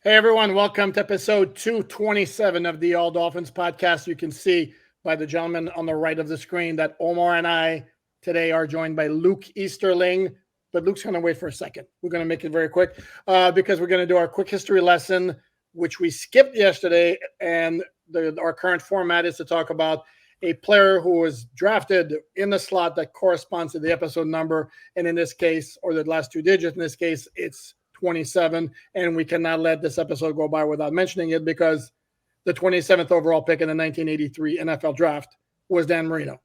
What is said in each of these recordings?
Hey everyone, welcome to episode 227 of the All Dolphins podcast. You can see by the gentleman on the right of the screen that Omar and I today are joined by Luke Easterling, but Luke's going to wait for a second. We're going to make it very quick because we're going to do our quick history lesson, which we skipped yesterday. And our current format is to talk about a player who was drafted in the slot that corresponds to the episode number. And in this case, or the last two digits, in this case, it's 27, and we cannot let this episode go by without mentioning it because the 27th overall pick in the 1983 NFL draft was Dan Marino.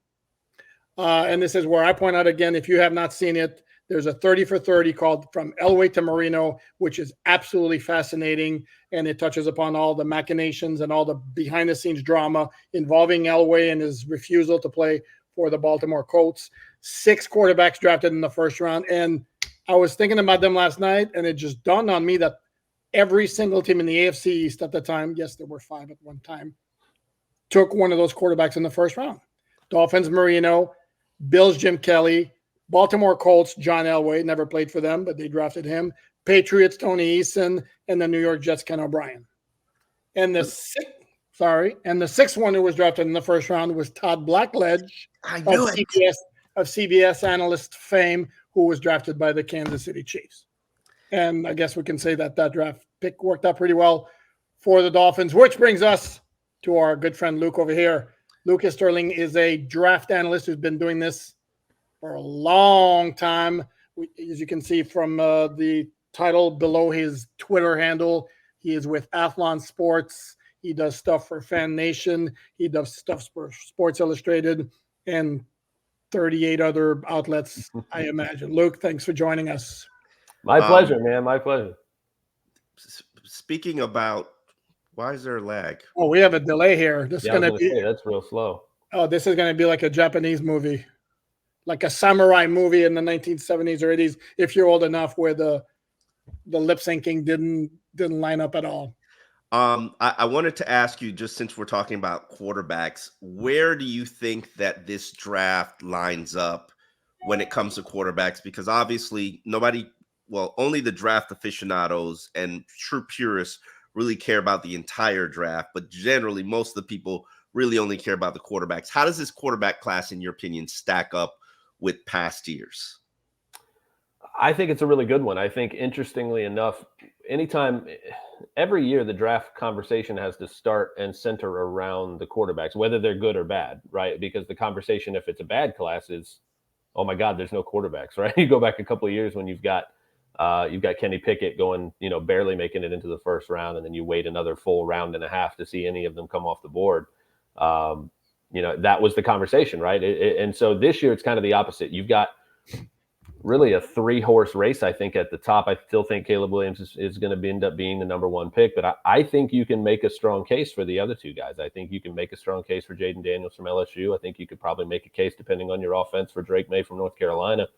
And this is where I point out again, if you have not seen it, there's a 30 for 30 called From Elway to Marino, which is absolutely fascinating. And it touches upon all the machinations and all the behind the scenes drama involving Elway and his refusal to play for the Baltimore Colts. 6 quarterbacks drafted in the first round. And I was thinking about them last night, and it just dawned on me that every single team in the AFC East at the time, yes, there were 5 at one time, took one of those quarterbacks in the first round. Dolphins, Marino, Bills, Jim Kelly, Baltimore Colts, John Elway, never played for them, but they drafted him. Patriots, Tony Eason, and the New York Jets, Ken O'Brien. And the sixth one who was drafted in the first round was Todd Blackledge of CBS analyst fame, who was drafted by the Kansas City Chiefs. And I guess we can say that that draft pick worked out pretty well for the Dolphins, which brings us to our good friend Luke over here. Luke Easterling is a draft analyst who's been doing this for a long time. As you can see from the title below his Twitter handle, he is with Athlon Sports. He does stuff for Fan Nation. He does stuff for Sports Illustrated and 38 other outlets, I imagine. Luke, thanks for joining us. My pleasure, man. My pleasure. Speaking about, why is there a lag? Oh, we have a delay here. This is gonna be that's real slow. Oh, this is gonna be like a Japanese movie, like a samurai movie in the 1970s or 80s. If you're old enough, where the lip syncing didn't line up at all. I wanted to ask you, just since we're talking about quarterbacks, where do you think that this draft lines up when it comes to quarterbacks? Because obviously only the draft aficionados and true purists really care about the entire draft, but generally most of the people really only care about the quarterbacks. How does this quarterback class, in your opinion, stack up with past years? I think it's a really good one. I think, interestingly enough, every year the draft conversation has to start and center around the quarterbacks, whether they're good or bad, right? Because the conversation, if it's a bad class, is, oh my God, there's no quarterbacks, right? You go back a couple of years when you've got Kenny Pickett going, barely making it into the first round, and then you wait another full round and a half to see any of them come off the board. That was the conversation, right? And so this year it's kind of the opposite. You've got really a 3-horse race, I think, at the top. I still think Caleb Williams is going to end up being the number 1 pick, but I think you can make a strong case for the other 2 guys. I think you can make a strong case for Jaden Daniels from LSU. I think you could probably make a case, depending on your offense, for Drake May from North Carolina.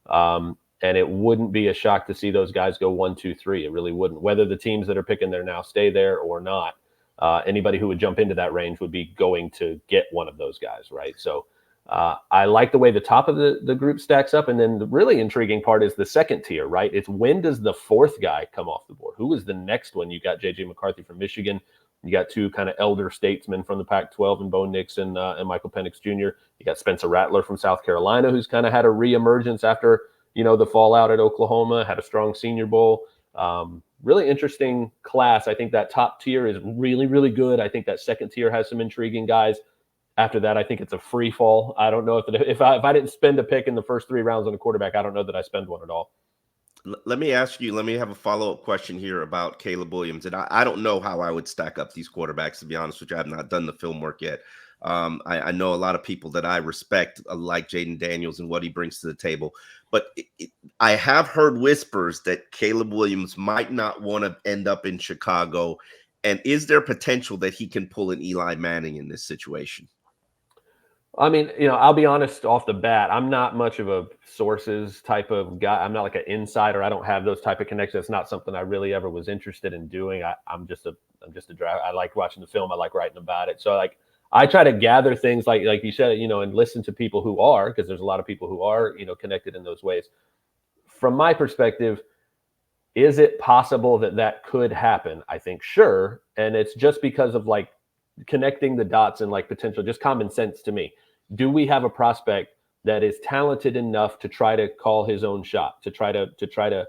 And it wouldn't be a shock to see those guys go 1, 2, 3. It really wouldn't. Whether the teams that are picking there now stay there or not, anybody who would jump into that range would be going to get one of those guys, right? So I like the way the top of the group stacks up. And then the really intriguing part is the second tier, right? It's when does the 4th guy come off the board? Who is the next one? You got J.J. McCarthy from Michigan. You got 2 kind of elder statesmen from the Pac-12 and Bo Nixon and Michael Penix Jr. You got Spencer Rattler from South Carolina, who's kind of had a reemergence after, the fallout at Oklahoma, had a strong Senior Bowl. Really interesting class. I think that top tier is really, really good. I think that second tier has some intriguing guys. After that, I think it's a free fall. I don't know if I didn't spend a pick in the first 3 rounds on a quarterback, I don't know that I spend one at all. Let me have a follow-up question here about Caleb Williams. And I don't know how I would stack up these quarterbacks, to be honest with you. I have not done the film work yet. I know a lot of people that I respect, like Jaden Daniels and what he brings to the table. But I have heard whispers that Caleb Williams might not want to end up in Chicago. And is there potential that he can pull an Eli Manning in this situation? I mean, I'll be honest off the bat. I'm not much of a sources type of guy. I'm not like an insider. I don't have those type of connections. It's not something I really ever was interested in doing. I'm just a driver. I like watching the film. I like writing about it. So I try to gather things like you said, and listen to people who are, because there's a lot of people who are, connected in those ways. From my perspective, Is it possible that that could happen? I think sure. And it's just because of like connecting the dots and like potential, just common sense to me. Do we have a prospect that is talented enough to try to call his own shot, to try to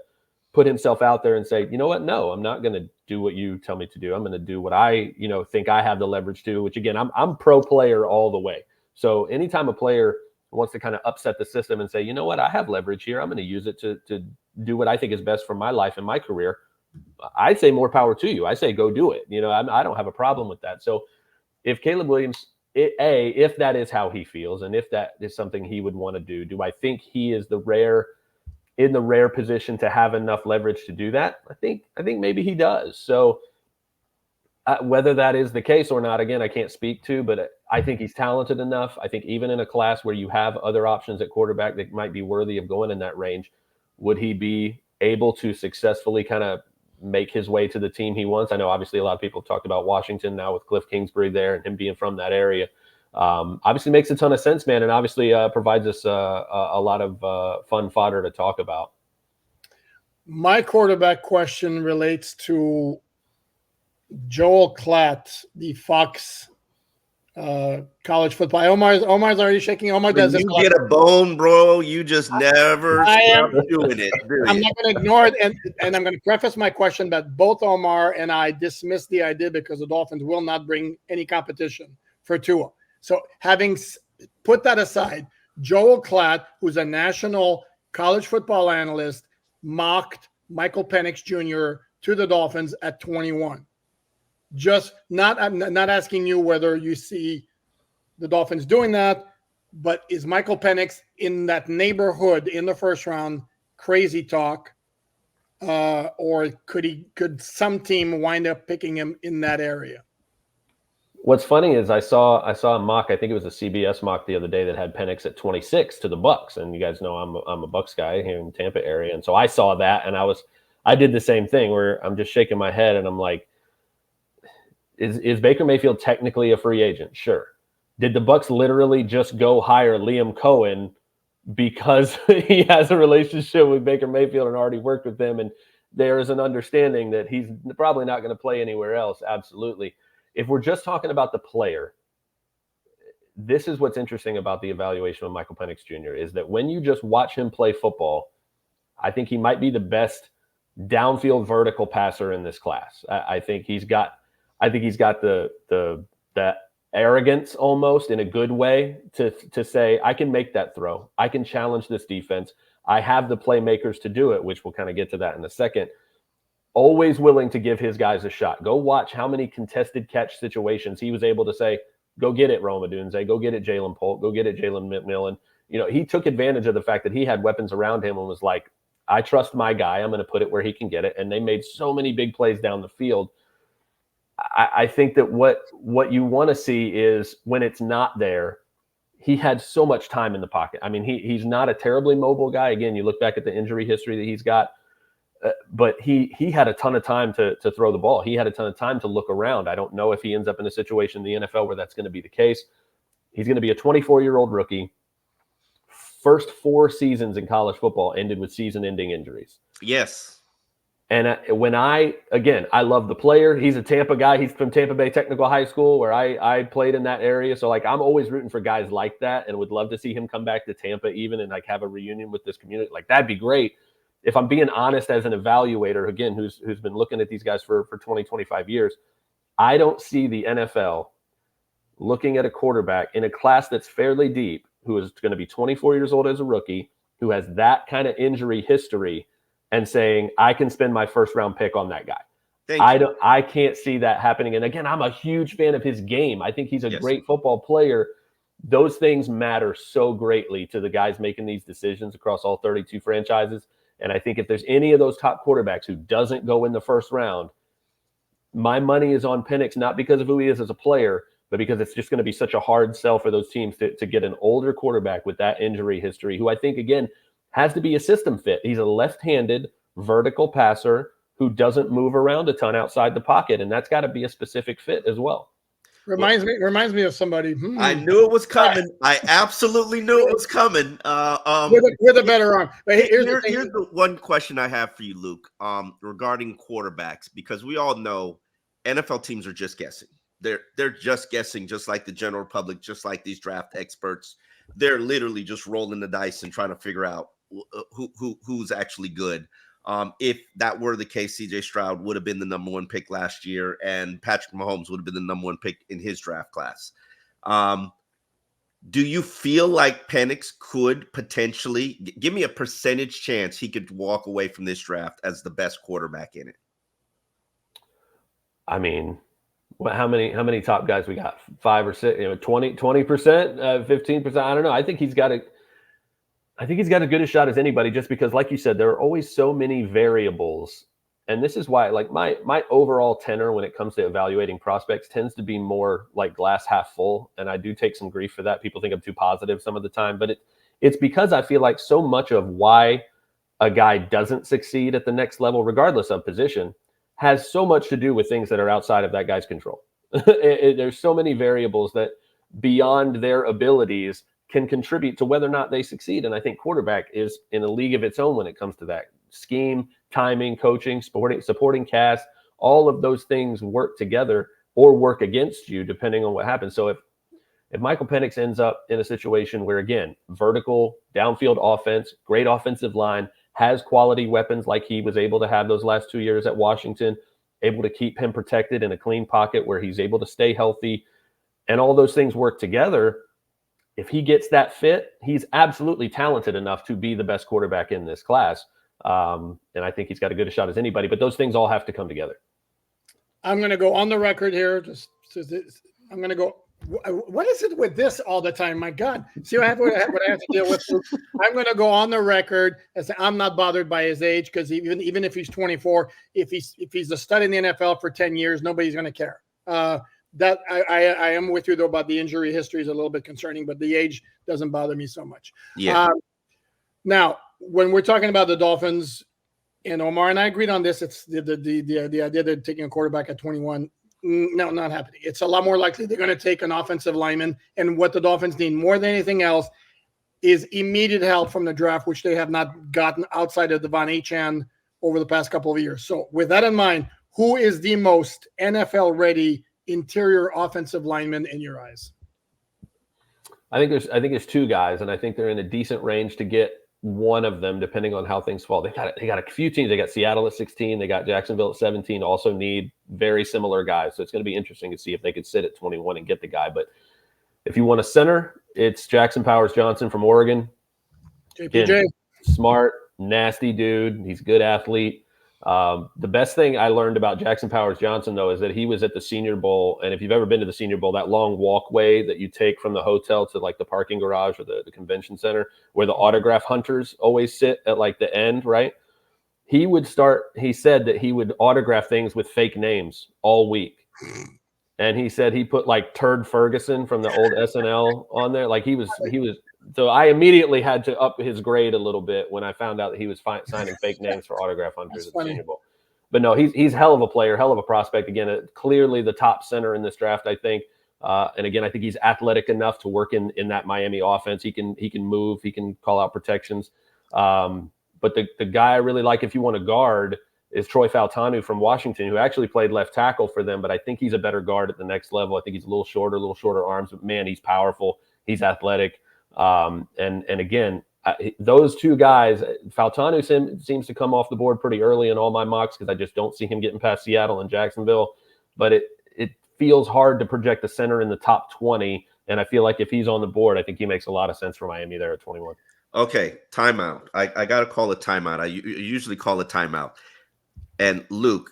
put himself out there and say, you know what? No, I'm not going to do what you tell me to do. I'm going to do what I, think I have the leverage to, which again, I'm pro player all the way. So anytime a player wants to kind of upset the system and say, you know what, I have leverage here, I'm going to use it to do what I think is best for my life and my career, I'd say more power to you. I say, go do it. I don't have a problem with that. So if Caleb Williams, if that is how he feels, and if that is something he would want to do I think he is in the rare position to have enough leverage to do that? I think maybe he does. So whether that is the case or not, again, I can't speak to, but I think he's talented enough. I think even in a class where you have other options at quarterback that might be worthy of going in that range, would he be able to successfully kind of make his way to the team he wants? I know obviously a lot of people have talked about Washington now with Cliff Kingsbury there and him being from that area. Obviously makes a ton of sense, man, and obviously provides us a lot of fun fodder to talk about. My quarterback question relates to Joel Klatt, the Fox college football. Omar's already shaking. Omar does you get a bone, bro. You just never stop doing it. I'm not going to ignore it, and I'm going to preface my question that both Omar and I dismissed the idea because the Dolphins will not bring any competition for Tua. So having put that aside, Joel Klatt, who's a national college football analyst, mocked Michael Penix Jr. to the Dolphins at 21. Just I'm not asking you whether you see the Dolphins doing that, but is Michael Penix in that neighborhood in the first round? Crazy talk, or could some team wind up picking him in that area? What's funny is I saw a mock. I think it was a CBS mock the other day that had Penix at 26 to the Bucks, and you guys know I'm a Bucks guy here in the Tampa area, and so I saw that, and I did the same thing where I'm just shaking my head, and I'm like, is Baker Mayfield technically a free agent? Sure. Did the Bucks literally just go hire Liam Cohen because he has a relationship with Baker Mayfield and already worked with them, and there is an understanding that he's probably not going to play anywhere else? Absolutely. If we're just talking about the player, this is what's interesting about the evaluation of Michael Penix Jr. is that when you just watch him play football, I think he might be the best downfield vertical passer in this class. I think he's got that arrogance almost in a good way to say, I can make that throw. I can challenge this defense. I have the playmakers to do it, which we'll kind of get to that in a second. Always willing to give his guys a shot. Go watch how many contested catch situations he was able to say, go get it, Rome Odunze, go get it, Jalen Polk, go get it, Jalen McMillan. He took advantage of the fact that he had weapons around him and was like, I trust my guy. I'm going to put it where he can get it. And they made so many big plays down the field. I think that what you want to see is when it's not there, he had so much time in the pocket. I mean, he's not a terribly mobile guy. Again, you look back at the injury history that he's got. But he had a ton of time to throw the ball. He had a ton of time to look around. I don't know if he ends up in a situation in the NFL where that's going to be the case. He's going to be a 24-year-old rookie. First 4 seasons in college football ended with season-ending injuries. Yes. And I love the player. He's a Tampa guy. He's from Tampa Bay Technical High School where I played in that area. So I'm always rooting for guys like that and would love to see him come back to Tampa even and have a reunion with this community. That'd be great. If I'm being honest as an evaluator, again, who's been looking at these guys for 20, 25 years, I don't see the NFL looking at a quarterback in a class that's fairly deep, who is going to be 24 years old as a rookie, who has that kind of injury history, and saying, I can spend my first round pick on that guy. I can't see that happening. And again, I'm a huge fan of his game. I think he's a great football player. Those things matter so greatly to the guys making these decisions across all 32 franchises. And I think if there's any of those top quarterbacks who doesn't go in the first round, my money is on Penix, not because of who he is as a player, but because it's just going to be such a hard sell for those teams to get an older quarterback with that injury history, who I think, again, has to be a system fit. He's a left-handed vertical passer who doesn't move around a ton outside the pocket, and that's got to be a specific fit as well. Reminds me of somebody. I knew it was coming. I absolutely knew it was coming. With a better arm. But here's the one question I have for you, Luke, regarding quarterbacks, because we all know NFL teams are just guessing. They're just guessing, just like the general public, just like these draft experts. They're literally just rolling the dice and trying to figure out who's actually good. If that were the case, CJ Stroud would have been the number 1 pick last year, and Patrick Mahomes would have been the number 1 pick in his draft class. Do you feel like Penix could potentially give me a percentage chance he could walk away from this draft as the best quarterback in it? I mean, how many top guys we got? 5 or 6, 20%, 15%. I don't know. I think he's got as good a shot as anybody, just because, like you said, there are always so many variables. And this is why, like, my overall tenor when it comes to evaluating prospects tends to be more like glass half full. And I do take some grief for that. People think I'm too positive some of the time, but it's because I feel like so much of why a guy doesn't succeed at the next level, regardless of position, has so much to do with things that are outside of that guy's control. There's so many variables that beyond their abilities can contribute to whether or not they succeed. And I think quarterback is in a league of its own when it comes to that. Scheme, timing, coaching, supporting cast, all of those things work together or work against you depending on what happens. So if Michael Penix ends up in a situation where, again, vertical, downfield offense, great offensive line, has quality weapons like he was able to have those last 2 years at Washington, able to keep him protected in a clean pocket where he's able to stay healthy, and all those things work together, if he gets that fit, he's absolutely talented enough to be the best quarterback in this class. And I think he's got as good a shot as anybody, but those things all have to come together. I'm going to go on the record here. I'm going to go. What is it with this all the time? My God. See what I have to deal with. I'm going to go on the record and say I'm not bothered by his age, because even if he's 24, if he's a stud in the NFL for 10 years, nobody's going to care. That I am with you, though, about the injury history is a little bit concerning, but the age doesn't bother me so much. Yeah. Now, when we're talking about the Dolphins, and Omar and I agreed on this, it's the idea that taking a quarterback at 21. No, not happening. It's a lot more likely they're going to take an offensive lineman. And what the Dolphins need more than anything else is immediate help from the draft, which they have not gotten outside of Devon Achane over the past couple of years. So with that in mind, who is the most NFL-ready interior offensive lineman in your eyes? I think there's 2 guys, and I think they're in a decent range to get one of them, depending on how things fall. They got a few teams. They got Seattle at 16. They got Jacksonville at 17. Also need very similar guys. So it's going to be interesting to see if they could sit at 21 and get the guy. But if you want a center, it's Jackson Powers Johnson from Oregon. JPJ. Again, smart, nasty dude. He's a good athlete. The best thing I learned about Jackson Powers Johnson, though, is that he was at the Senior Bowl. And if you've ever been to the Senior Bowl, that long walkway that you take from the hotel to like the parking garage or the convention center, where the autograph hunters always sit at like the end, right? He said that he would autograph things with fake names all week. And he said he put like Turd Ferguson from the old SNL on there. Like he was. So I immediately had to up his grade a little bit when I found out that he was signing fake names for autograph hunters at the Senior Bowl. But no, he's hell of a player, hell of a prospect. Again, clearly the top center in this draft, I think. And again, I think he's athletic enough to work in that Miami offense. He can move, he can call out protections. But the guy I really like, if you want to guard, is Troy Fautanu from Washington, who actually played left tackle for them. But I think he's a better guard at the next level. I think he's a little shorter arms, but man, he's powerful. He's athletic. And again, those 2 guys, Fautanu seems to come off the board pretty early in all my mocks, because I just don't see him getting past Seattle and Jacksonville. But it feels hard to project the center in the top 20. And I feel like if he's on the board, I think he makes a lot of sense for Miami there at 21. Okay, timeout. I got to call a timeout. I usually call a timeout. And Luke,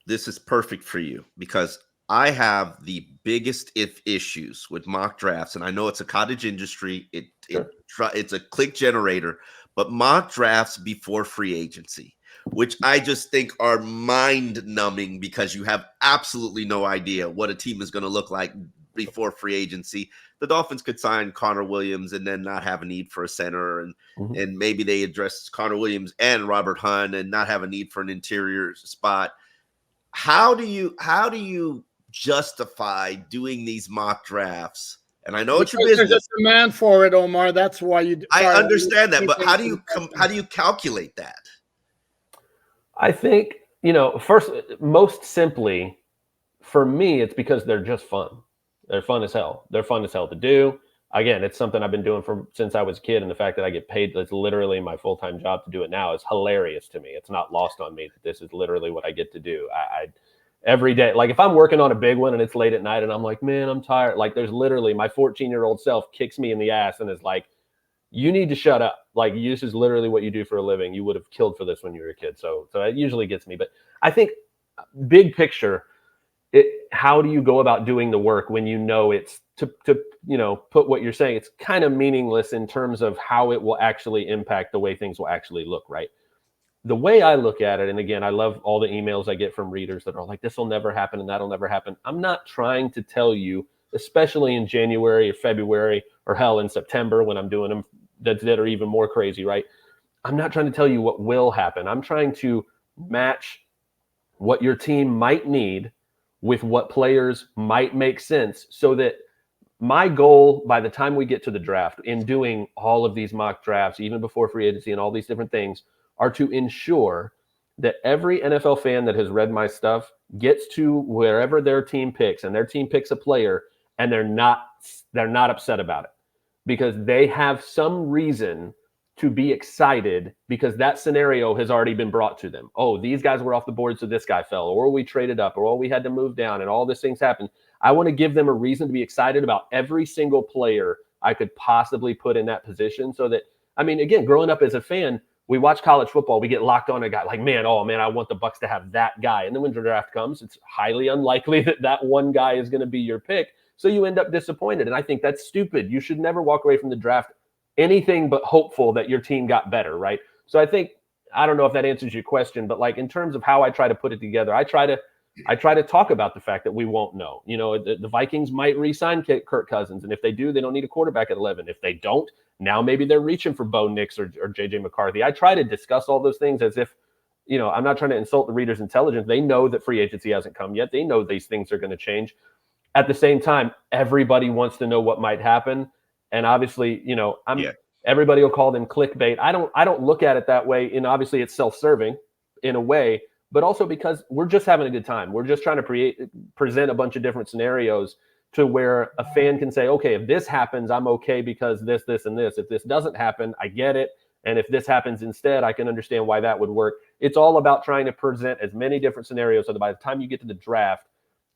this is perfect for you, because I have the biggest issues with mock drafts, and I know it's a cottage industry. It's a click generator, but mock drafts before free agency, which I just think are mind-numbing, because you have absolutely no idea what a team is going to look like before free agency. The Dolphins could sign Connor Williams and then not have a need for a center, and maybe they address Connor Williams and Robert Hunt and not have a need for an interior spot. How do you justify doing these mock drafts? And I know Because it's your there's a business. demand for it, Omar. That's why you. I Sorry, understand that, but how do you calculate that? I think, first, most simply, for me, it's because they're just fun. They're fun as hell. They're fun as hell to do. Again, it's something I've been doing since I was a kid, and the fact that I get paid, that's literally my full-time job to do it now, is hilarious to me. It's not lost on me that this is literally what I get to do. I every day, like if I'm working on a big one and it's late at night and I'm like, man, I'm tired. Like there's literally my 14-year-old self kicks me in the ass and is like, you need to shut up. Like this is literally what you do for a living. You would have killed for this when you were a kid. So it usually gets me. But I think big picture, how do you go about doing the work when you know it's to put what you're saying, it's kind of meaningless in terms of how it will actually impact the way things will actually look, right? The way I look at it, and again, I love all the emails I get from readers that are like, this will never happen and that'll never happen. I'm not trying to tell you, especially in January or February or hell in September when I'm doing them that are even more crazy, right? I'm not trying to tell you what will happen. I'm trying to match what your team might need with what players might make sense, so that my goal by the time we get to the draft, in doing all of these mock drafts, even before free agency and all these different things, are to ensure that every NFL fan that has read my stuff gets to wherever their team picks, and their team picks a player, and they're not upset about it, because they have some reason to be excited because that scenario has already been brought to them. Oh, these guys were off the board, so this guy fell, or we traded up, or we had to move down, and all these things happened. I want to give them a reason to be excited about every single player I could possibly put in that position, so that, I mean, again, growing up as a fan, we watch college football, we get locked on a guy like, man, I want the Bucs to have that guy. And then when the draft comes, it's highly unlikely that one guy is going to be your pick. So you end up disappointed. And I think that's stupid. You should never walk away from the draft anything but hopeful that your team got better, right? So I think, I don't know if that answers your question, but like in terms of how I try to put it together, I try to talk about the fact that we won't know. The Vikings might re-sign Kirk Cousins, and if they do, they don't need a quarterback at 11. If they don't, now maybe they're reaching for Bo Nix or JJ McCarthy. I try to discuss all those things as if, I'm not trying to insult the reader's intelligence. They know that free agency hasn't come yet. They know these things are going to change. At the same time, everybody wants to know what might happen. And obviously, everybody will call them clickbait. I don't look at it that way. And obviously it's self-serving in a way, but also because we're just having a good time. We're just trying to present a bunch of different scenarios to where a fan can say, okay, if this happens, I'm okay because this, and this. If this doesn't happen, I get it. And if this happens instead, I can understand why that would work. It's all about trying to present as many different scenarios so that by the time you get to the draft,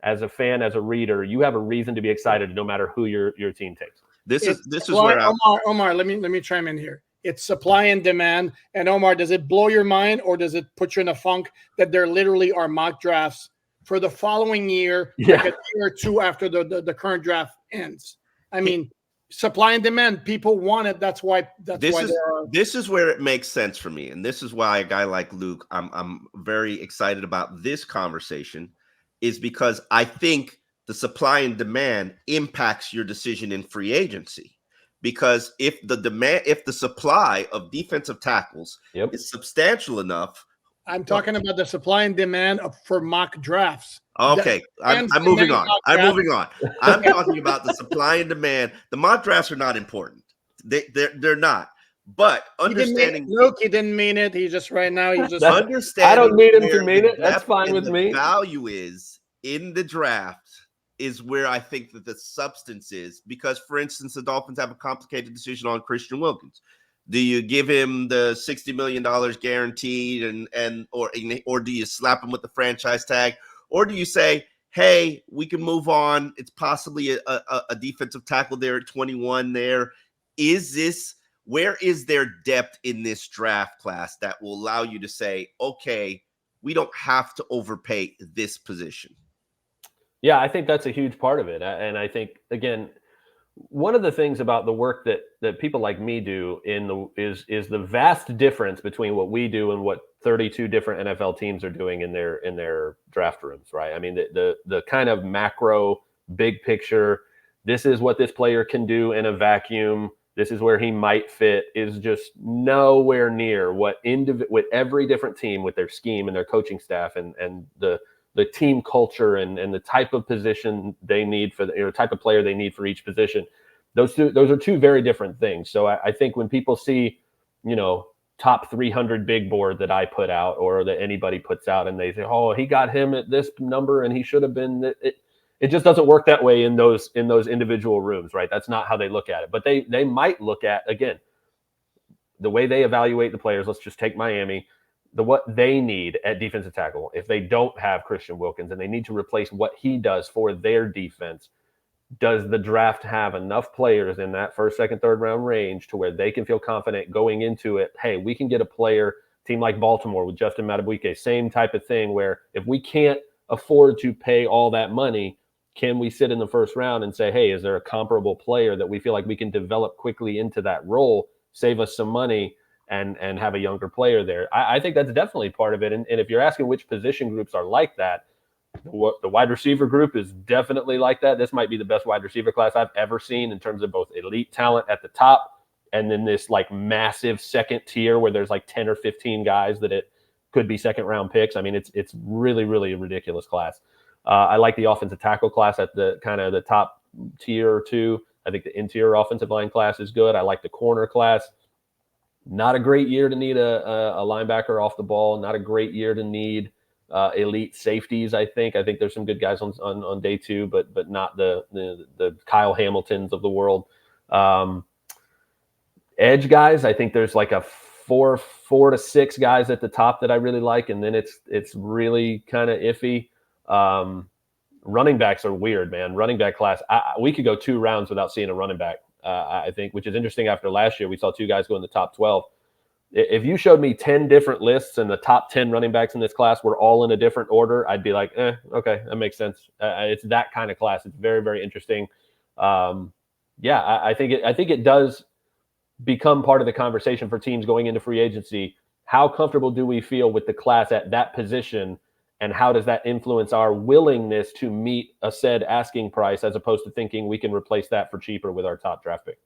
as a fan, as a reader, you have a reason to be excited no matter who your team takes. This is where Omar, let me chime in here. It's supply and demand. And Omar, does it blow your mind, or does it put you in a funk that there literally are mock drafts for the following year, like a year or two after the current draft ends? I mean, supply and demand, people want it. That's why this is where it makes sense for me. And this is why a guy like Luke, I'm very excited about this conversation, is because I think the supply and demand impacts your decision in free agency. Because if the supply of defensive tackles is substantial enough. I'm talking about the supply and demand for mock drafts. Okay, I'm moving on. I'm talking about the supply and demand. The mock drafts are not important. They're not. But understanding, he didn't mean it. He just understanding. I don't need him to mean it. That's fine with me. The value is in the draft is where I think that the substance is, because, for instance, the Dolphins have a complicated decision on Christian Wilkins. Do you give him the $60 million guaranteed or do you slap him with the franchise tag? Or do you say, hey, we can move on. It's possibly a defensive tackle there at 21 there. Where is there depth in this draft class that will allow you to say, okay, we don't have to overpay this position? Yeah, I think that's a huge part of it. And I think, again, one of the things about the work that people like me do is the vast difference between what we do and what 32 different NFL teams are doing in their draft rooms, right? I mean, the kind of macro big picture, this is what this player can do in a vacuum, this is where he might fit, is just nowhere near what every different team with their scheme and their coaching staff and the the team culture and the type of position they need for the type of player they need for each position. Those are two very different things. So I think when people see, top 300 big board that I put out or that anybody puts out and they say, oh, he got him at this number and he should have been, it just doesn't work that way in those individual rooms, right? That's not how they look at it. But they might look at, again, the way they evaluate the players. Let's just take Miami, what they need at defensive tackle. If they don't have Christian Wilkins and they need to replace what he does for their defense, does the draft have enough players in that first, second, third round range to where they can feel confident going into it? Hey, we can get a player, team like Baltimore with Justin Madubuike, same type of thing, where if we can't afford to pay all that money, can we sit in the first round and say, hey, is there a comparable player that we feel like we can develop quickly into that role, save us some money, and have a younger player there? I think that's definitely part of it. And if you're asking which position groups are like that, the wide receiver group is definitely like that. This might be the best wide receiver class I've ever seen in terms of both elite talent at the top and then this like massive second tier where there's like 10 or 15 guys that it could be second round picks. I mean, it's really, really a ridiculous class. I like the offensive tackle class at the kind of the top tier or two. I think the interior offensive line class is good. I like the corner class. Not a great year to need a linebacker off the ball. Not a great year to need elite safeties. I think there's some good guys on day two, but not the Kyle Hamiltons of the world. Edge guys, I think there's like a four to six guys at the top that I really like, and then it's really kind of iffy. Running backs are weird, man. Running back class, we could go 2 rounds without seeing a running back. I think, which is interesting. After last year, we saw 2 guys go in the top 12. If you showed me 10 different lists and the top 10 running backs in this class were all in a different order, I'd be like, okay, that makes sense. It's that kind of class. It's very, very interesting. I think it does become part of the conversation for teams going into free agency. How comfortable do we feel with the class at that position, and how does that influence our willingness to meet a said asking price as opposed to thinking we can replace that for cheaper with our top draft pick?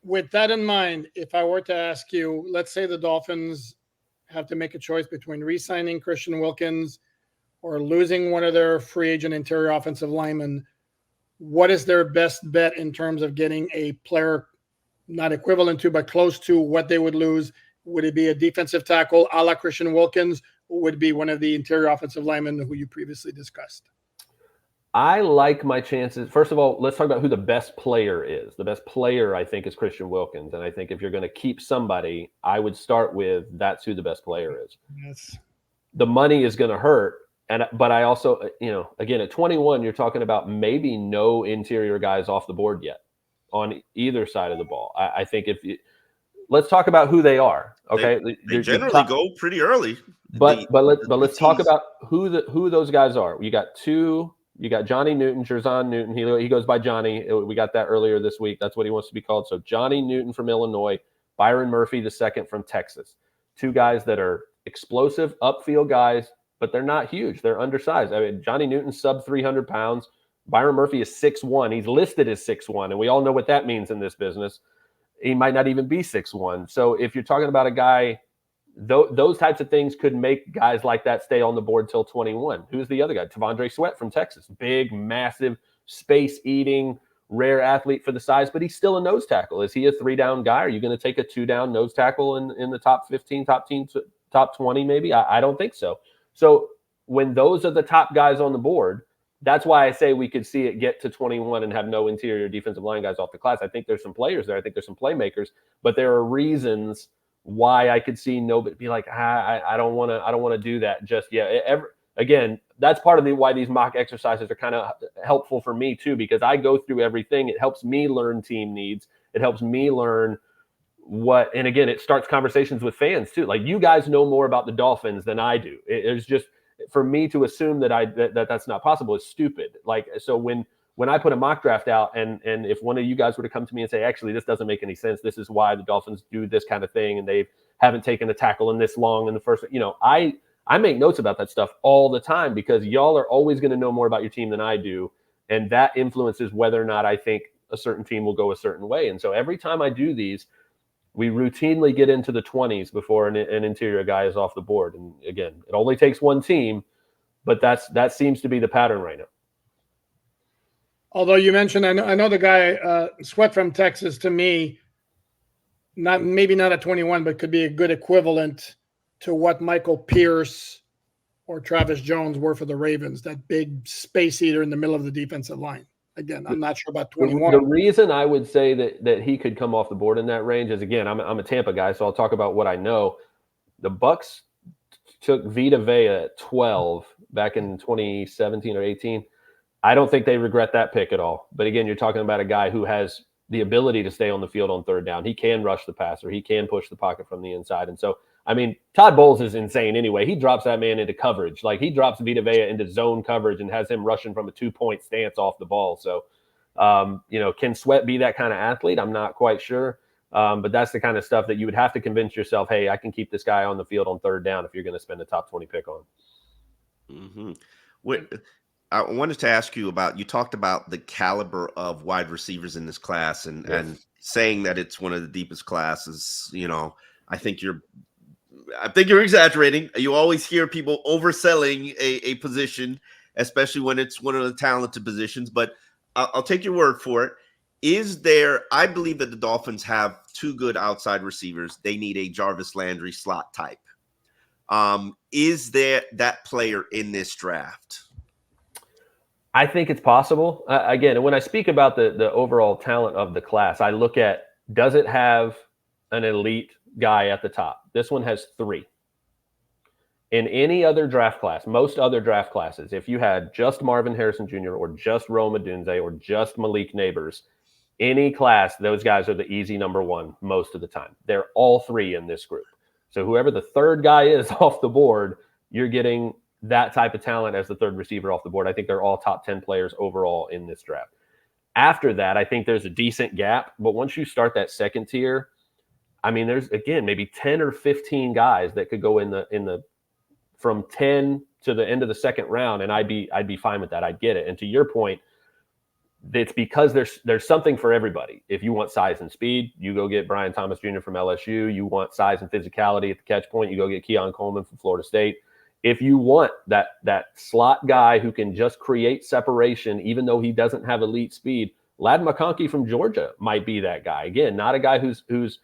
With that in mind, if I were to ask you, let's say the Dolphins have to make a choice between re-signing Christian Wilkins or losing one of their free agent interior offensive linemen, what is their best bet in terms of getting a player not equivalent to, but close to what they would lose? Would it be a defensive tackle a la Christian Wilkins, or would it be one of the interior offensive linemen who you previously discussed? I like my chances. First of all, let's talk about who the best player is. The best player, I think, is Christian Wilkins. And I think if you're going to keep somebody, I would start with that's who the best player is. Yes. The money is going to hurt. But I also, again, at 21, you're talking about maybe no interior guys off the board yet on either side of the ball. I think let's talk about who they are. Okay. They generally go pretty early. But let's talk about who those guys are. You got Johnny Newton, Jerzon Newton. He goes by Johnny. We got that earlier this week. That's what he wants to be called. So Johnny Newton from Illinois, Byron Murphy the second from Texas. 2 guys that are explosive upfield guys, but they're not huge. They're undersized. I mean, Johnny Newton's sub 300 pounds. Byron Murphy is 6'1". He's listed as 6'1", and we all know what that means in this business. He might not even be 6'1". So if you're talking about a guy, those types of things could make guys like that stay on the board till 21. Who's the other guy? Tavondre Sweat from Texas. Big, massive, space-eating, rare athlete for the size, but he's still a nose tackle. Is he a 3-down guy? Are you going to take a 2-down nose tackle in the top 15, top 20 maybe? I don't think so. So when those are the top guys on the board, that's why I say we could see it get to 21 and have no interior defensive line guys off the class. I think there's some players there. I think there's some playmakers, but there are reasons why I could see nobody be like, I don't want to do that just yet. Again, that's part of why these mock exercises are kind of helpful for me too, because I go through everything. It helps me learn team needs. It helps me learn and again, it starts conversations with fans too. Like, you guys know more about the Dolphins than I do. It's just, for me to assume that that's not possible is stupid. Like, so when I put a mock draft out and if one of you guys were to come to me and say, actually, this doesn't make any sense, this is why the Dolphins do this kind of thing, and they haven't taken a tackle in this long in the first, I make notes about that stuff all the time, because y'all are always going to know more about your team than I do. And that influences whether or not I think a certain team will go a certain way. And so every time I do these, we routinely get into the 20s before an interior guy is off the board. And again, it only takes one team, but that seems to be the pattern right now. Although you mentioned, I know the guy Sweat from Texas. To me, maybe not at 21, but could be a good equivalent to what Michael Pierce or Travis Jones were for the Ravens. That big space eater in the middle of the defensive line. Again, I'm not sure about 21. The reason I would say that he could come off the board in that range is, again, I'm a Tampa guy, so I'll talk about what I know. The Bucs took Vita Vea at 12 back in 2017 or 18. I don't think they regret that pick at all. But again, you're talking about a guy who has the ability to stay on the field on third down. He can rush the passer. He can push the pocket from the inside. And so, I mean, Todd Bowles is insane anyway. He drops that man into coverage. Like, he drops Vita Vea into zone coverage and has him rushing from a 2-point stance off the ball. So, can Sweat be that kind of athlete? I'm not quite sure. But that's the kind of stuff that you would have to convince yourself, hey, I can keep this guy on the field on third down if you're going to spend a top 20 pick on. Mm-hmm. I wanted to ask you about, you talked about the caliber of wide receivers in this class and saying that it's one of the deepest classes. I think you're exaggerating. You always hear people overselling a position, especially when it's one of the talented positions, but I'll take your word for it. I believe that the Dolphins have two good outside receivers. They need a Jarvis Landry slot type. Is there that player in this draft? I think it's possible. Again, when I speak about the overall talent of the class, I look at, does it have an elite guy at the top? This one has 3. In any other draft class, most other draft classes, if you had just Marvin Harrison Jr. or just Rome Odunze or just Malik Neighbors, any class, those guys are the easy number 1 most of the time. They're all 3 in this group. So whoever the third guy is off the board, you're getting that type of talent as the third receiver off the board. I think they're all top 10 players overall in this draft. After that, I think there's a decent gap. But once you start that second tier, I mean, there's, again, maybe 10 or 15 guys that could go in the from 10 to the end of the second round, and I'd be fine with that. I'd get it. And to your point, it's because there's something for everybody. If you want size and speed, you go get Brian Thomas Jr. from LSU. You want size and physicality at the catch point, you go get Keon Coleman from Florida State. If you want that slot guy who can just create separation, even though he doesn't have elite speed, Ladd McConkey from Georgia might be that guy. Again, not a guy who's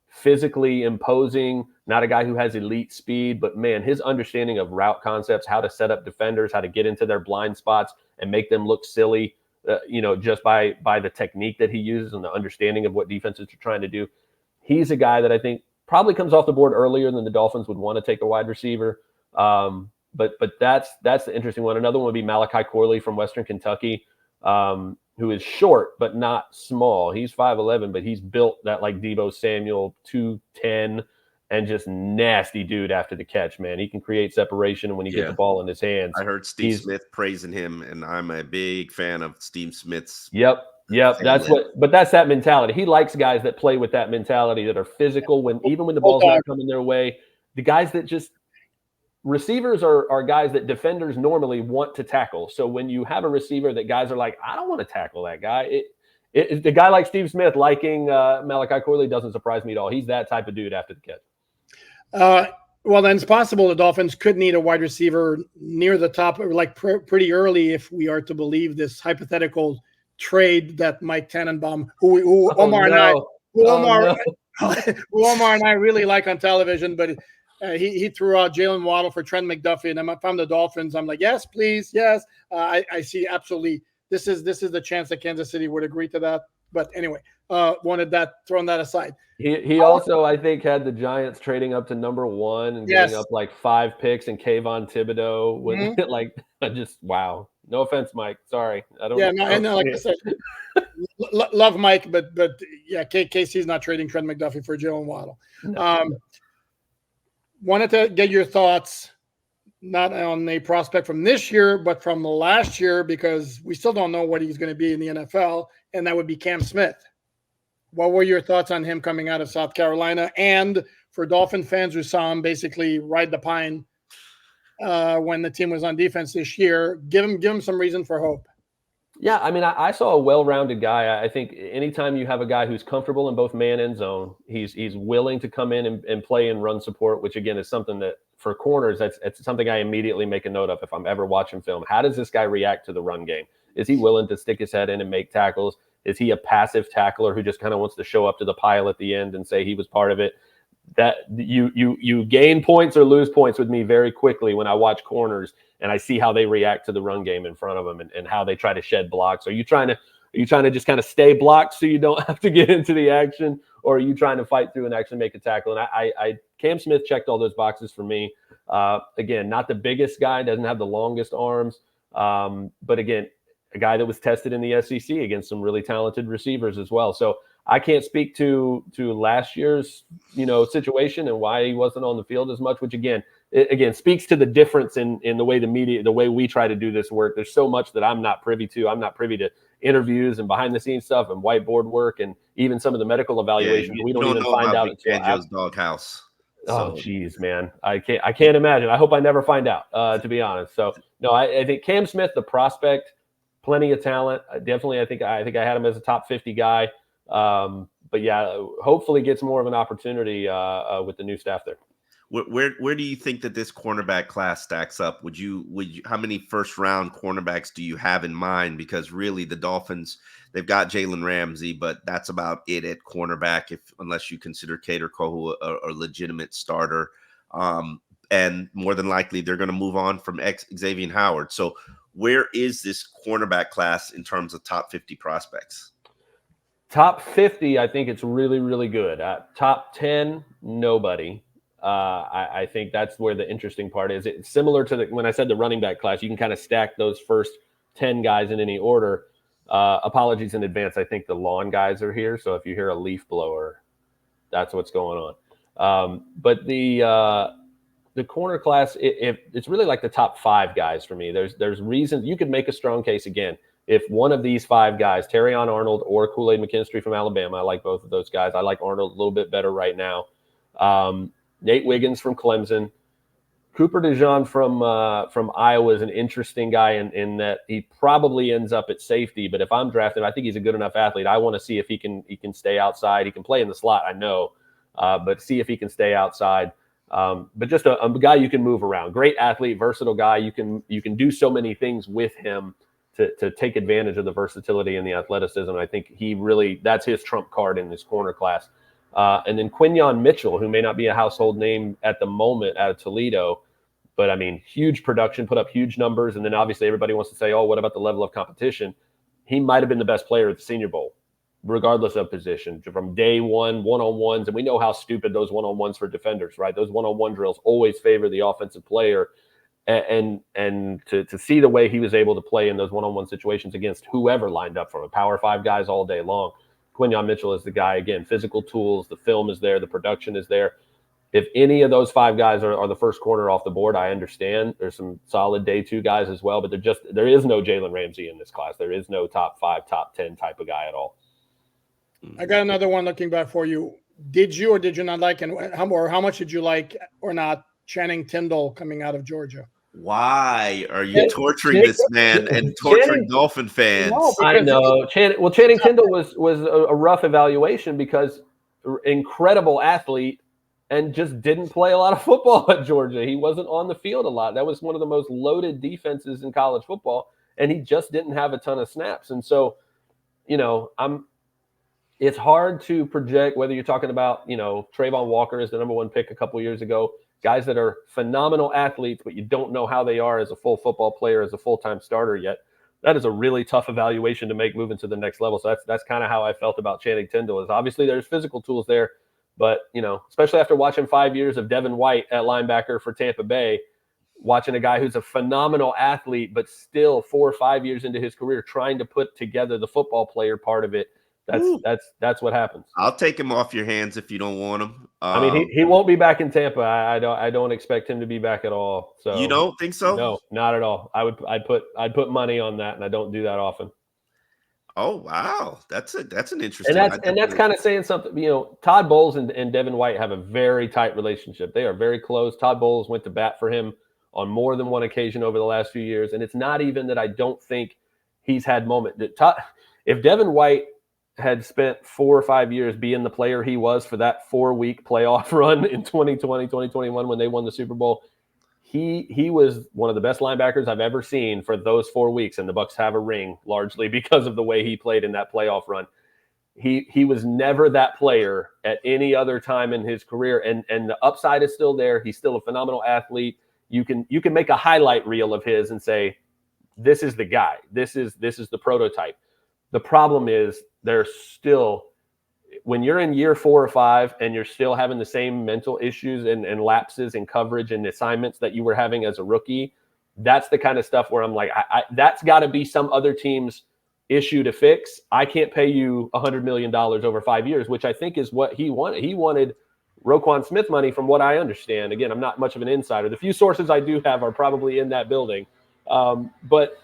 physically imposing, not a guy who has elite speed, but man, his understanding of route concepts, how to set up defenders, how to get into their blind spots and make them look silly, just by the technique that he uses and the understanding of what defenses are trying to do. He's a guy that I think probably comes off the board earlier than the Dolphins would want to take a wide receiver. But that's the interesting one. Another one would be Malachi Corley from Western Kentucky, who is short but not small. He's 5'11", but he's built that like Deebo Samuel 210 and just nasty dude after the catch, man. He can create separation when he gets the ball in his hands. I heard Steve Smith praising him, and I'm a big fan of Steve Smith's. Yep. That's that mentality. He likes guys that play with that mentality, that are physical even when the ball's not coming their way. The guys that just receivers are guys that defenders normally want to tackle. So when you have a receiver that guys are like, I don't want to tackle that guy. The guy like Steve Smith liking Malachi Corley doesn't surprise me at all. He's that type of dude after the catch. Well, then it's possible the Dolphins could need a wide receiver near the top, like pretty early, if we are to believe this hypothetical trade that Mike Tannenbaum, who Omar and I really like on television, but he threw out Jalen Waddle for Trent McDuffie, and if I'm the Dolphins, I'm like, yes, please, yes. I see absolutely. This is the chance that Kansas City would agree to that. But anyway, throwing that aside. He also, I think, had the Giants trading up to number 1 and giving up like 5 picks and Kayvon Thibodeau. When wow. No offense, Mike. Sorry. I don't. Yeah, no, like I said, love Mike, but yeah, KC's not trading Trent McDuffie for Jalen Waddle. Wanted to get your thoughts, not on a prospect from this year, but from last year, because we still don't know what he's going to be in the NFL, and that would be Cam Smith. What were your thoughts on him coming out of South Carolina? And for Dolphin fans who saw him basically ride the pine when the team was on defense this year, give him some reason for hope. Yeah, I mean, I saw a well-rounded guy. I think anytime you have a guy who's comfortable in both man and zone, he's willing to come in and play and run support, which again is something that for corners, that's something I immediately make a note of if I'm ever watching film. How does this guy react to the run game? Is he willing to stick his head in and make tackles? Is he a passive tackler who just kind of wants to show up to the pile at the end and say he was part of it? That you gain points or lose points with me very quickly when I watch corners and I see how they react to the run game in front of them and how they try to shed blocks. Are you trying to just kind of stay blocked so you don't have to get into the action, or are you trying to fight through and actually make a tackle? And I Cam Smith checked all those boxes for me. Again, not the biggest guy, doesn't have the longest arms, but again, a guy that was tested in the SEC against some really talented receivers as well. So I can't speak to last year's, situation and why he wasn't on the field as much, which again speaks to the difference in the way the way we try to do this work. There's so much that I'm not privy to. I'm not privy to interviews and behind the scenes stuff and whiteboard work and even some of the medical evaluations. We don't even find out until Fangio's doghouse. Oh, geez, man. I can't imagine. I hope I never find out, to be honest. So no, I think Cam Smith, the prospect, plenty of talent. Definitely, I think I had him as a top 50 guy. But yeah, hopefully gets more of an opportunity with the new staff there. Where do you think that this cornerback class stacks up? Would you how many first round cornerbacks do you have in mind? Because really the Dolphins, they've got Jalen Ramsey, but that's about it at cornerback, unless you consider Kader Kohu a legitimate starter. And more than likely they're going to move on from Xavier Howard. So where is this cornerback class in terms of top 50 prospects? Top 50, I think it's really, really good. Top 10, nobody. I think that's where the interesting part is. It's similar to when I said the running back class. You can kind of stack those first 10 guys in any order. Apologies in advance. I think the lawn guys are here. So if you hear a leaf blower, that's what's going on. But the corner class, it's really like the top 5 guys for me. There's reasons you could make a strong case again. If one of these 5 guys, Terrion Arnold or Kool-Aid McKinstry from Alabama, I like both of those guys. I like Arnold a little bit better right now. Nate Wiggins from Clemson, Cooper DeJean from Iowa is an interesting guy in that he probably ends up at safety. But if I'm drafted, I think he's a good enough athlete. I want to see if he can stay outside. He can play in the slot, I know, but see if he can stay outside. But just a guy you can move around. Great athlete, versatile guy. You can do so many things with him to take advantage of the versatility and the athleticism. I think that's his trump card in this corner class. And then Quinyon Mitchell, who may not be a household name at the moment out of Toledo, but I mean, huge production, put up huge numbers. And then obviously everybody wants to say, oh, what about the level of competition? He might have been the best player at the Senior Bowl, regardless of position, from day one-on-ones. And we know how stupid those one-on-ones for defenders, right? Those one-on-one drills always favor the offensive player. And to see the way he was able to play in those one-on-one situations against whoever lined up from him, Power 5 guys all day long. Quinyon Mitchell is the guy. Again, physical tools, the film is there, the production is there. If any of those 5 guys are the first corner off the board, I understand. There's some solid day 2 guys as well, but there is no Jalen Ramsey in this class. There is no top 5, top 10 type of guy at all. I got another one looking back for you. Did you or did you not like, and how much did you like or not, Channing Tindall coming out of Georgia? Why are you torturing this man and torturing Dolphin fans? No, I know. Channing Tindall was a rough evaluation because incredible athlete and just didn't play a lot of football at Georgia. He wasn't on the field a lot. That was one of the most loaded defenses in college football, and he just didn't have a ton of snaps. And so, it's hard to project whether you're talking about, Trayvon Walker is the number 1 pick a couple years ago, guys that are phenomenal athletes, but you don't know how they are as a full football player, as a full-time starter yet. That is a really tough evaluation to make moving to the next level. So that's kind of how I felt about Channing Tindall. Is obviously there's physical tools there, but especially after watching 5 years of Devin White at linebacker for Tampa Bay, watching a guy who's a phenomenal athlete, but still 4 or 5 years into his career trying to put together the football player part of it. That's what happens. I'll take him off your hands if you don't want him. I mean, he won't be back in Tampa. I don't expect him to be back at all. So you don't think so? No, not at all. I'd put money on that, and I don't do that often. Oh wow, that's an interesting. And that's kind of saying something. Todd Bowles and Devin White have a very tight relationship. They are very close. Todd Bowles went to bat for him on more than one occasion over the last few years, and it's not even that I don't think he's had moment. If Devin White had spent 4 or 5 years being the player he was for that 4-week playoff run in 2020, 2021 when they won the Super Bowl, he was one of the best linebackers I've ever seen for those 4 weeks, and the Bucs have a ring largely because of the way he played in that playoff run. He was never that player at any other time in his career, and the upside is still there. He's still a phenomenal athlete. You can make a highlight reel of his and say, this is the guy. This is the prototype. The problem is there's still, when you're in year 4 or 5 and you're still having the same mental issues and lapses in coverage and assignments that you were having as a rookie, that's the kind of stuff where I'm like, that's got to be some other team's issue to fix. I can't pay you $100 million over 5 years, which I think is what he wanted. He wanted Roquan Smith money, from what I understand. Again, I'm not much of an insider. The few sources I do have are probably in that building. But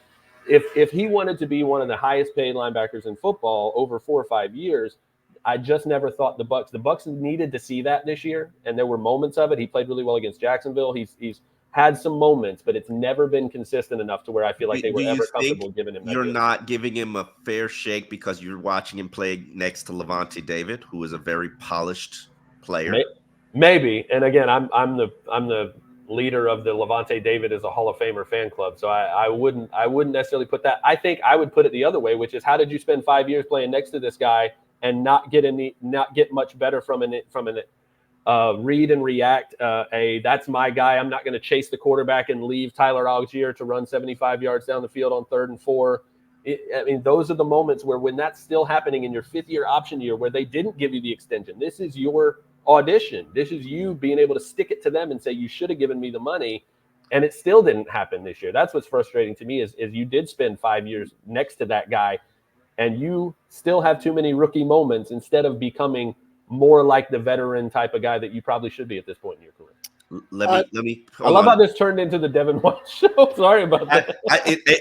if he wanted to be one of the highest paid linebackers in football over 4 or 5 years, I just never thought the Bucs needed to see that this year. And there were moments of it. He played really well against Jacksonville. He's had some moments, but it's never been consistent enough to where I feel like they were ever comfortable giving him that you're deal. not giving him a fair shake because you're watching him play next to Levante David, who is a very polished player? Maybe. And again, I'm the leader of the Levante David as a Hall of Famer fan club. So I wouldn't necessarily put that. I think I would put it the other way, which is, how did you spend 5 years playing next to this guy and not get much better from an read and react? That's my guy. I'm not going to chase the quarterback and leave Tyler Algier to run 75 yards down the field on 3rd and 4. I mean, those are the moments where, when that's still happening in your 5th year option year, where they didn't give you the extension. This is your audition. This is you being able to stick it to them and say, you should have given me the money. And it still didn't happen this year. That's what's frustrating to me is you did spend 5 years next to that guy, and you still have too many rookie moments instead of becoming more like the veteran type of guy that you probably should be at this point in your career. Let me. I love how this turned into the Devin White show. Sorry about that.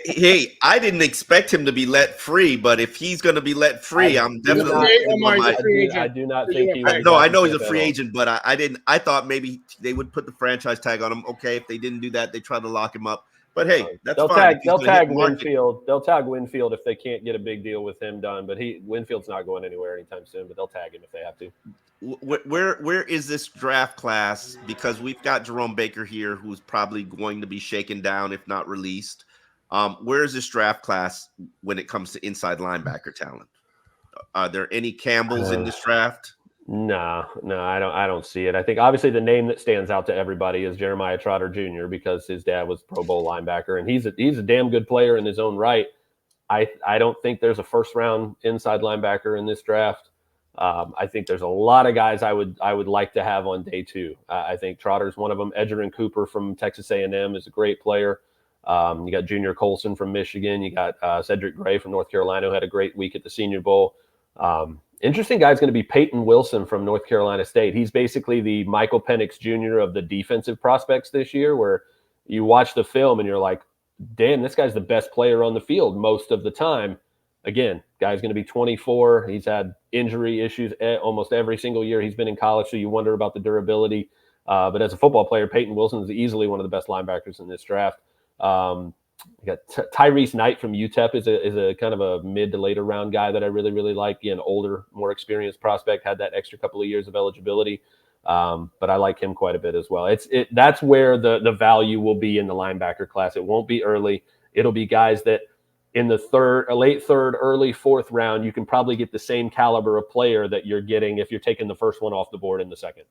Hey, I didn't expect him to be let free, but if he's going to be let free, I'm definitely. I do not think he was. No, I know he's a free agent, but I didn't. I thought maybe they would put the franchise tag on him. Okay, if they didn't do that, they try to lock him up. But hey, that's fine. They'll tag Winfield. They'll tag Winfield if they can't get a big deal with him done. But Winfield's not going anywhere anytime soon. But they'll tag him if they have to. Where is this draft class? Because we've got Jerome Baker here, who's probably going to be shaken down if not released. Where is this draft class when it comes to inside linebacker talent? Are there any Campbells in this draft? No, I don't see it. I think obviously the name that stands out to everybody is Jeremiah Trotter Jr. because his dad was Pro Bowl linebacker, and he's a damn good player in his own right. I don't think there's a first round inside linebacker in this draft. I think there's a lot of guys I would like to have on day 2. I think Trotter's one of them. Edgerrin Cooper from Texas A&M is a great player. You got Junior Colson from Michigan. You got Cedric Gray from North Carolina, who had a great week at the Senior Bowl. Interesting guy is going to be Peyton Wilson from North Carolina State. He's basically the Michael Penix Jr. of the defensive prospects this year, where you watch the film and you're like, damn, this guy's the best player on the field most of the time. Again, guy's going to be 24. He's had injury issues almost every single year he's been in college, so you wonder about the durability. But as a football player, Peyton Wilson is easily one of the best linebackers in this draft. You got Tyrese Knight from UTEP is a kind of a mid to later round guy that I really, really like. An older, more experienced prospect, had that extra couple of years of eligibility. But I like him quite a bit as well. That's where the value will be in the linebacker class. It won't be early. It'll be guys that in the late third, early 4th round, you can probably get the same caliber of player that you're getting if you're taking the first one off the board in the second.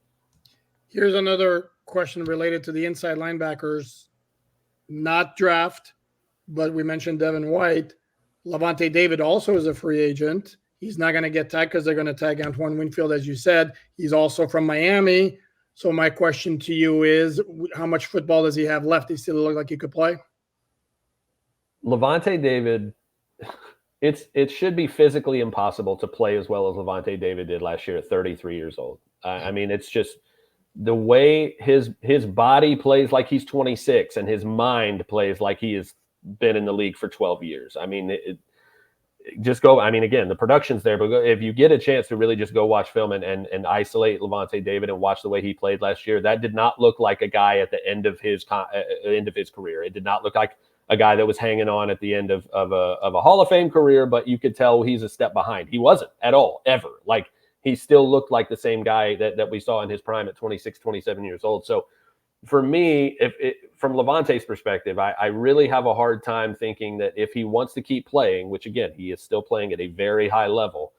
Here's another question related to the inside linebackers, not draft, but we mentioned Devin White. Levante David also is a free agent. He's not going to get tagged because they're going to tag Antoine Winfield, as you said. He's also from Miami. So my question to you is, how much football does he have left? He still look like he could play? Levante David, it should be physically impossible to play as well as Levante David did last year at 33 years old. I mean, it's just the way his body plays like he's 26 and his mind plays like he has been in the league for 12 years. I mean, just go. I mean, again, the production's there, but if you get a chance to really just go watch film and isolate Levante David and watch the way he played last year, that did not look like a guy at the end of his career. It did not look like a guy that was hanging on at the end of a Hall of Fame career, but you could tell he's a step behind. He wasn't at all, ever. Like, he still looked like the same guy that we saw in his prime at 26, 27 years old. So for me, from Levante's perspective, I really have a hard time thinking that if he wants to keep playing, which again, he is still playing at a very high level,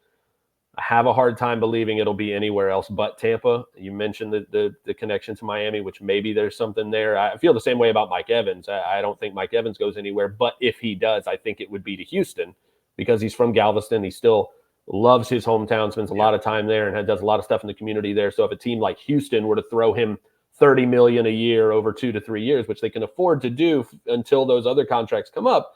I have a hard time believing it'll be anywhere else but Tampa. You mentioned the connection to Miami, which maybe there's something there. I feel the same way about Mike Evans. I don't think Mike Evans goes anywhere, but if he does, I think it would be to Houston because he's from Galveston. He still loves his hometown, spends a lot of time there, and does a lot of stuff in the community there. So if a team like Houston were to throw him $30 million a year over 2 to 3 years, which they can afford to do until those other contracts come up,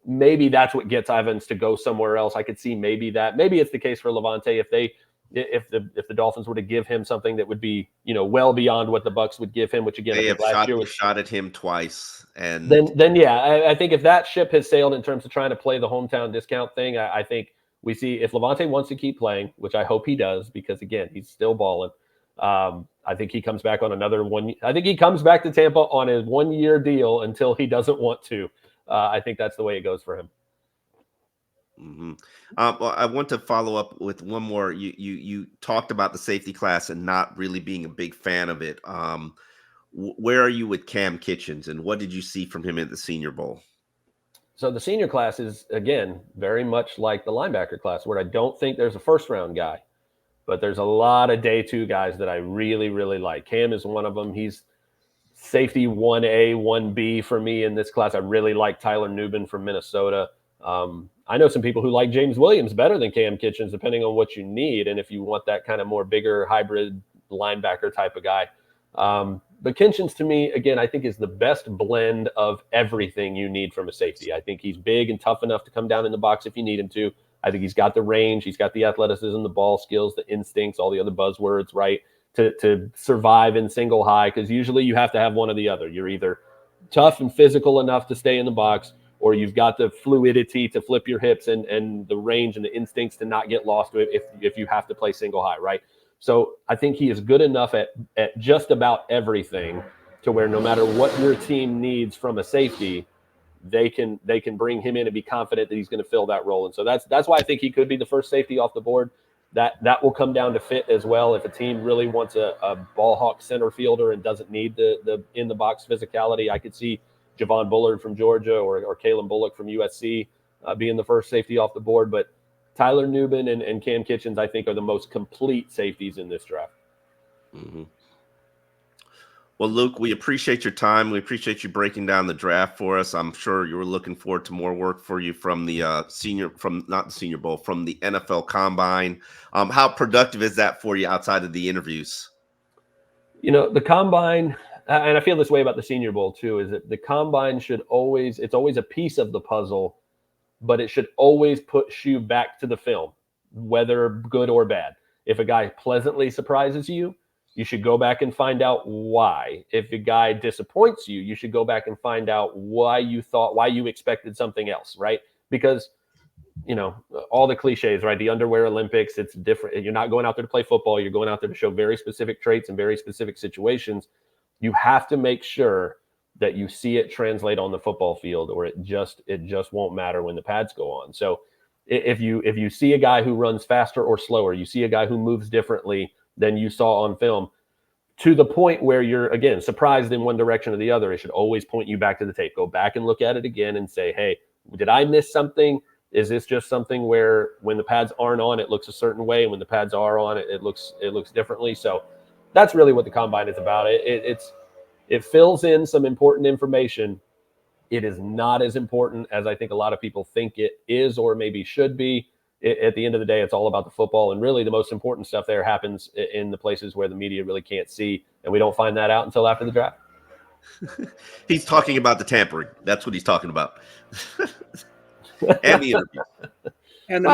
maybe that's what gets Evans to go somewhere else. I could see maybe it's the case for Levante if the Dolphins were to give him something that would be, well beyond what the Bucs would give him, which again, They I have think last year was shot at him twice, and then yeah, I think if that ship has sailed in terms of trying to play the hometown discount thing, I think we see if Levante wants to keep playing, which I hope he does, because again, he's still balling. I think he comes back on another one. I think he comes back to Tampa on a 1-year deal until he doesn't want to. I think that's the way it goes for him. Mm-hmm. Well, I want to follow up with one more. You talked about the safety class and not really being a big fan of it. Where are you with Cam Kitchens, and what did you see from him at the Senior Bowl? So the senior class is, again, very much like the linebacker class, where I don't think there's a first-round guy, but there's a lot of day 2 guys that I really, really like. Cam is one of them. He's safety 1A, 1B for me in this class. I really like Tyler Nubin from Minnesota. I know some people who like James Williams better than Cam Kitchens, depending on what you need. And if you want that kind of more bigger hybrid linebacker type of guy. But Kitchens, to me, again, I think is the best blend of everything you need from a safety. I think he's big and tough enough to come down in the box if you need him to. I think he's got the range. He's got the athleticism, the ball skills, the instincts, all the other buzzwords, right? To survive in single high, because usually you have to have one or the other. You're either tough and physical enough to stay in the box, or you've got the fluidity to flip your hips and the range and the instincts to not get lost if you have to play single high, right? So I think he is good enough at just about everything to where no matter what your team needs from a safety, they can bring him in and be confident that he's going to fill that role. And so that's why I think he could be the first safety off the board. That will come down to fit as well. If a team really wants a ball hawk center fielder and doesn't need the in the box physicality, I could see Javon Bullard from Georgia or Kalen Bullock from USC being the first safety off the board. But Tyler Nubin and Cam Kitchens, I think, are the most complete safeties in this draft. Mm-hmm. Well, Luke, we appreciate your time. We appreciate you breaking down the draft for us. I'm sure you were looking forward to more work for you from the not the Senior Bowl, from the NFL Combine. How productive is that for you outside of the interviews? The Combine, and I feel this way about the Senior Bowl too, is that the Combine it's always a piece of the puzzle, but it should always push you back to the film, whether good or bad. If a guy pleasantly surprises you, you should go back and find out why. If a guy disappoints you, you should go back and find out why you expected something else, right? Because, all the cliches, right? The underwear Olympics, it's different. You're not going out there to play football. You're going out there to show very specific traits in very specific situations. You have to make sure that you see it translate on the football field, or it just won't matter when the pads go on. So if you see a guy who runs faster or slower, you see a guy who moves differently than you saw on film, to the point where you're, again, surprised in one direction or the other, it should always point you back to the tape. Go back and look at it again and say, hey, did I miss something? Is this just something where when the pads aren't on, it looks a certain way, and when the pads are on, it looks differently? So that's really what the Combine is about. It fills in some important information. It is not as important as I think a lot of people think it is or maybe should be. At the end of the day, it's all about the football. And really the most important stuff there happens in the places where the media really can't see. And we don't find that out until after the draft. He's talking about the tampering. That's what he's talking about. And the interview. And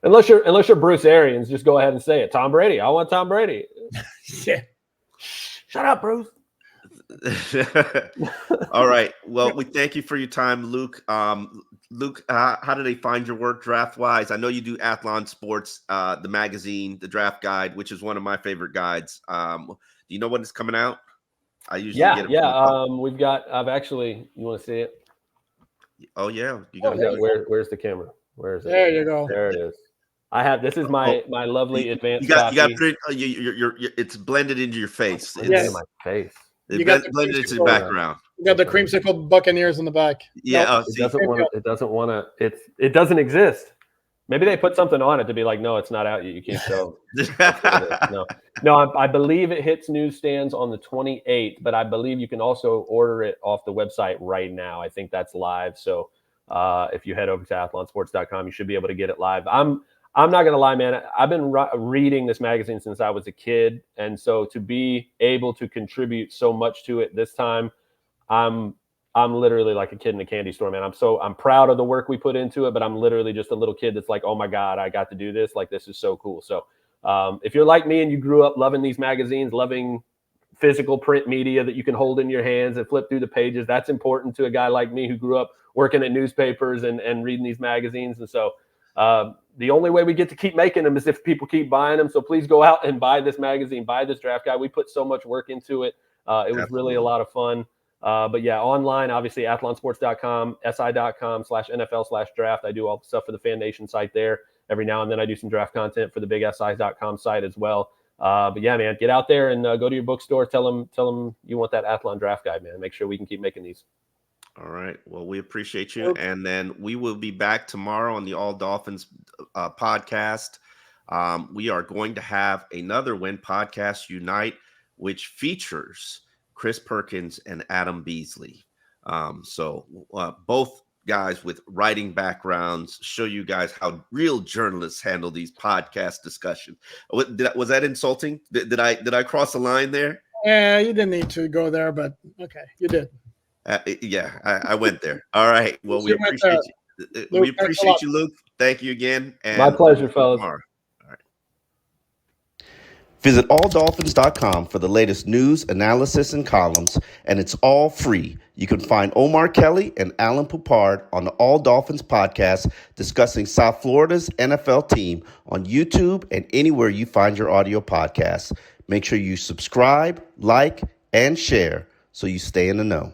unless you're Bruce Arians, just go ahead and say it. Tom Brady. I want Tom Brady. Yeah. Shut up, Bruce. All right. Well, we thank you for your time, Luke. Luke, how do they find your work draft-wise? I know you do Athlon Sports, the magazine, the Draft Guide, which is one of my favorite guides. Do you know when it's coming out? I usually get it. We've got. I've actually. You want to see it? Oh yeah. Where's the camera? Where is it? There you go. There it is. I have. This is my lovely advanced You got copy. put it. It's blended into your face. It's into my face. You got blended into the background. You got the creamsicle Buccaneers in the back. Yeah. Nope. It doesn't want to. It doesn't exist. Maybe they put something on it to be like, no, it's not out yet. You can't show. No. I believe it hits newsstands on the 28th, but I believe you can also order it off the website right now. I think that's live. So if you head over to athlonsports.com, you should be able to get it live. I'm not gonna lie, man. I've been reading this magazine since I was a kid, and so to be able to contribute so much to it this time, I'm literally like a kid in a candy store, man. I'm proud of the work we put into it, but I'm literally just a little kid that's like, oh my God, I got to do this. Like, this is so cool. So if you're like me and you grew up loving these magazines, loving physical print media that you can hold in your hands and flip through the pages, that's important to a guy like me who grew up working at newspapers and reading these magazines. And so the only way we get to keep making them is if people keep buying them. So please go out and buy this magazine, buy this draft guide. We put so much work into it. It was really a lot of fun. But yeah, online, obviously, athlonsports.com, si.com/NFL/draft. I do all the stuff for the Fan Nation site there. Every now and then I do some draft content for the big si.com site as well. But yeah, man, get out there and go to your bookstore. Tell them you want that Athlon draft guide, man. Make sure we can keep making these. All right. Well, we appreciate you. And then we will be back tomorrow on the All Dolphins podcast. We are going to have another Win Podcast Unite, which features Chris Perkins and Adam Beasley. So both guys with writing backgrounds show you guys how real journalists handle these podcast discussions. Was that insulting? Did I cross the line there? Yeah, you didn't need to go there, but okay, you did. Yeah, I went there. All right. Well, we appreciate you. We appreciate you, Luke. Thank you again. And my pleasure, fellas. All right. Visit alldolphins.com for the latest news, analysis, and columns, and it's all free. You can find Omar Kelly and Alan Poupard on the All Dolphins podcast discussing South Florida's NFL team on YouTube and anywhere you find your audio podcasts. Make sure you subscribe, like, and share so you stay in the know.